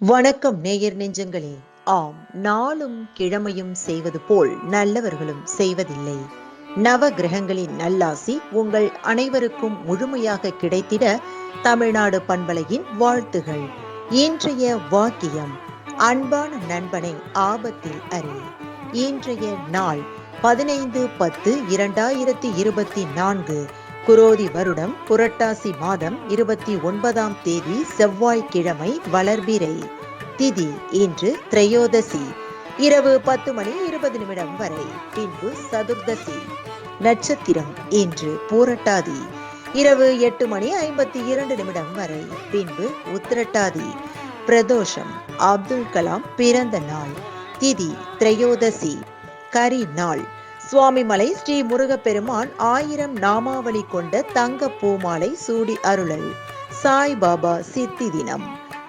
வணக்கம் நேயர் நெஞ்சங்களே. ஆம், நாளும் கிழமையும் செய்வது போல் நல்லவர்களும் செய்வதில்லை. நவ கிரகங்களின் நல்லாசி உங்கள் அனைவருக்கும் முழுமையாக கிடைத்திட தமிழ்நாடு பண்பலையின் வாழ்த்துகள். இன்றைய வாக்கியம்: அன்பான நண்பனை ஆபத்தில் அறி. இன்றைய நாள் 15/10/2024, குரோதி வருடம் புரட்டாசி மாதம் 29ஆம் தேதி செவ்வாய்க்கிழமை, வளர்பிறை. திதி இன்று திரையோதசி, இரவு 10:20 வரை, பின்பு சதுர்தசி. நட்சத்திரம் இன்று பூரட்டாதி, இரவு 8:52 வரை, பின்பு உத்திரட்டாதி. பிரதோஷம் அப்துல் கலாம் பிறந்த நாள். திதி திரையோதசி. கரி நாள். சுவாமிமலை ஸ்ரீ முருகப்பெருமான் 1000 நாமாவளி கொண்ட தங்க பூமாலை சூடி அருளல். சாய்பாபா சித்தி தினம்.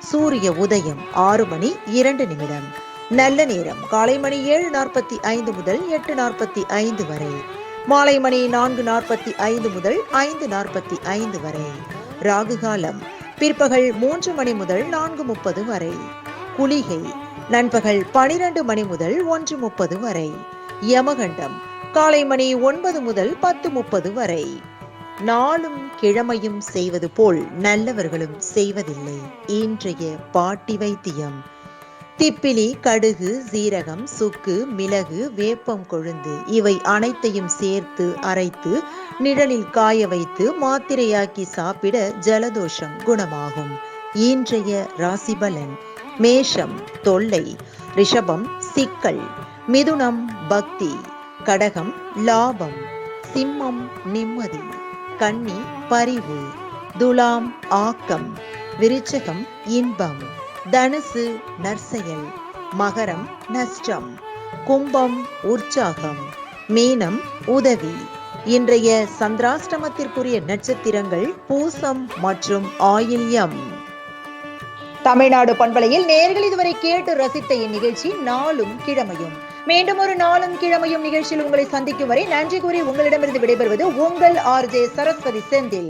சூரிய உதயம் 6:02. நல்ல நேரம் காலை மணி 7:45 முதல் 8:45 வரை, மாலை மணி 4:45 முதல் 5:45 வரை. ராகுகாலம் பிற்பகல் 3 மணி முதல் 4:30 வரை. குளிகை நண்பகல் 12 மணி முதல் 1:30 வரை. யமகண்டம் காலை மணி 9 முதல் 10:30 வரை. நாளும் கிழமையும் செய்வது போல் நல்லவர்களும் செய்வதில்லை. இன்றைய பாட்டி வைத்தியம்: திப்பிலி, கடுகு, சீரகம், சுக்கு, மிளகு, வேப்பம் கொழுந்து இவை அனைத்தையும் சேர்த்து அரைத்து நிழலில் காய வைத்து மாத்திரையாக்கி சாப்பிட ஜலதோஷம் குணமாகும். இன்றைய ராசிபலன்: மேஷம் தொல்லை, ரிஷபம் சிக்கல், மிதுனம் பக்தி, கடகம் லாபம், சிம்மம் நிம்மதி, கன்னி பரிவு, துலாம் ஆக்கம், விருச்சகம் இன்பம், தனுசு நற்செயல், மகரம் நஷ்டம், கும்பம் உற்சாகம், மீனம் உதவி. இன்றைய சந்திராஷ்டமத்திற்குரிய நட்சத்திரங்கள் பூசம் மற்றும் ஆயில்யம். தமிழ்நாடு பண்பலையில் நேயர்கள் இதுவரை கேட்டு ரசித்த இந்நிகழ்ச்சி நாளும் கிழமையும். மீண்டும் ஒரு நாளும் கிழமையும் நிகழ்ச்சியில் உங்களை சந்திக்கும் வரை நன்றி கூறி உங்களிடமிருந்து விடைபெறுவது உங்கள் RJ சரஸ்வதி செந்தில்.